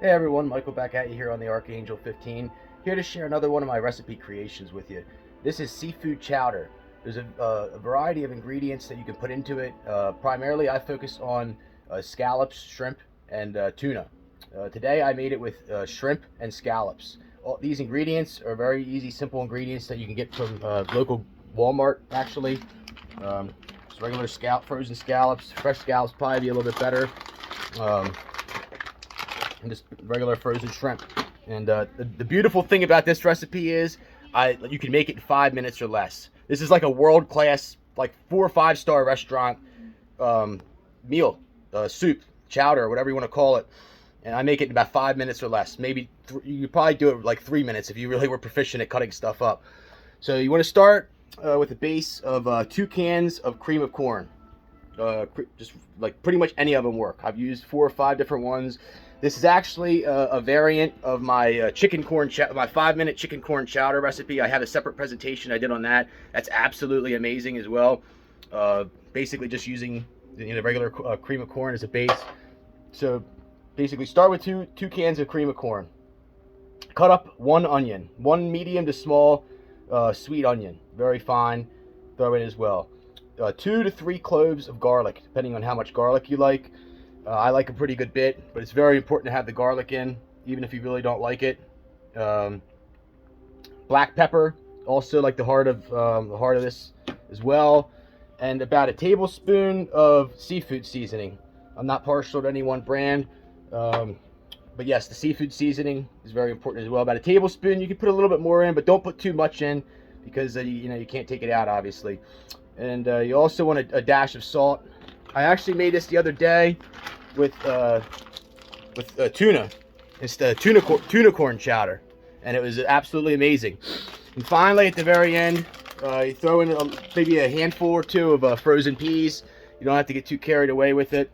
Hey everyone, Michael back at you here on the Archangel 15, here to share another one of my recipe creations with you. This is seafood chowder. There's a variety of ingredients that you can put into it. Primarily, I focus on scallops, shrimp, and tuna. Today, I made it with shrimp and scallops. All these ingredients are very easy, simple ingredients that you can get from local Walmart, actually. Just regular frozen scallops. Fresh scallops probably be a little bit better. Um, and just regular frozen shrimp. And the beautiful thing about this recipe is you can make it in 5 minutes or less. This is like a world-class, like 4 or 5 star restaurant meal, soup, chowder, whatever you want to call it. And I make it in about 5 minutes or less. Maybe you could probably do it like 3 minutes if you really were proficient at cutting stuff up. So you want to start with a base of 2 cans of cream of corn. Just like pretty much any of them work. I've used 4 or 5 different ones. This is actually a variant of my my 5-minute chicken corn chowder recipe. I have a separate presentation I did on that. That's absolutely amazing as well. Basically just using regular cream of corn as a base. So basically start with two cans of cream of corn. Cut up 1 onion, 1 medium to small sweet onion, very fine. Throw in as well. 2 to 3 cloves of garlic, depending on how much garlic you like. I like a pretty good bit, but it's very important to have the garlic in, even if you really don't like it. Black pepper, also like the heart of this as well, and about a tablespoon of seafood seasoning. I'm not partial to any one brand, but yes, the seafood seasoning is very important as well. About a tablespoon. You can put a little bit more in, but don't put too much in because you can't take it out, obviously. And you also want a dash of salt. I actually made this the other day with tuna. It's the tuna corn chowder, and it was absolutely amazing. And finally, at the very end, you throw in maybe a handful or 2 of frozen peas. You don't have to get too carried away with it.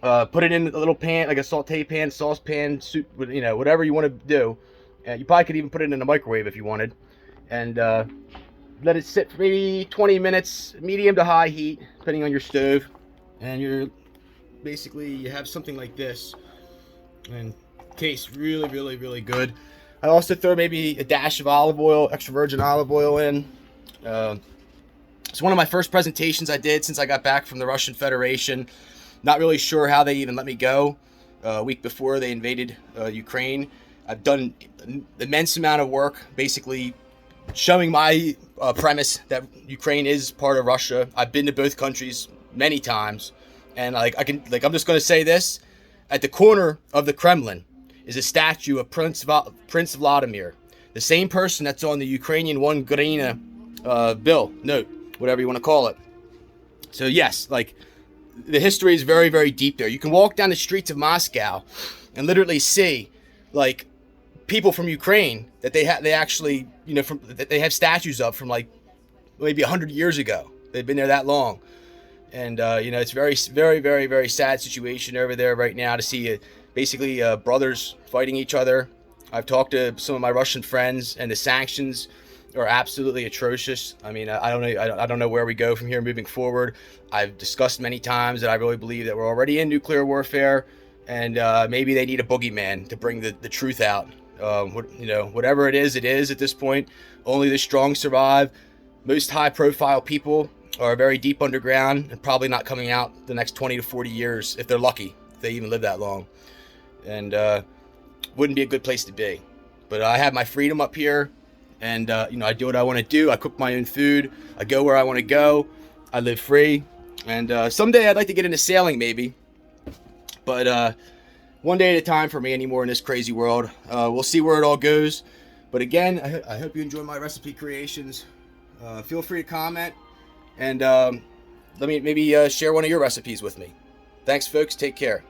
Put it in a little pan, like a saute pan, saucepan, soup, whatever you want to do. You probably could even put it in a microwave if you wanted, and let it sit for maybe 20 minutes, medium to high heat, depending on your stove. And you have something like this, and it tastes really, really, really good. I also throw maybe a dash of olive oil, extra virgin olive oil in. It's one of my first presentations I did since I got back from the Russian Federation. Not really sure how they even let me go. A week before they invaded Ukraine, I've done an immense amount of work, basically showing my premise that Ukraine is part of Russia. I've been to both countries many times, and I'm just going to say this: at the corner of the Kremlin is a statue of Prince Vladimir, the same person that's on the Ukrainian 1 hryvnia bill, note, whatever you want to call it. So yes, the history is very, very deep there. You can walk down the streets of Moscow and literally see people from Ukraine that they actually that they have statues of from maybe 100 years ago. They've been there that long. And it's very, very, very, very sad situation over there right now to see basically brothers fighting each other. I've talked to some of my Russian friends, and the sanctions are absolutely atrocious. I mean, I don't know where we go from here moving forward. I've discussed many times that I really believe that we're already in nuclear warfare, and maybe they need a boogeyman to bring the truth out. Whatever it is at this point. Only the strong survive. Most high-profile people are very deep underground and probably not coming out the next 20 to 40 years if they're lucky, if they even live that long. And wouldn't be a good place to be. But I have my freedom up here, and I do what I want to do. I cook my own food. I go where I want to go. I live free. And someday I'd like to get into sailing, maybe. But one day at a time for me anymore in this crazy world. We'll see where it all goes. But again, I hope you enjoy my recipe creations. Feel free to comment, and let me maybe share one of your recipes with me. Thanks, folks. Take care.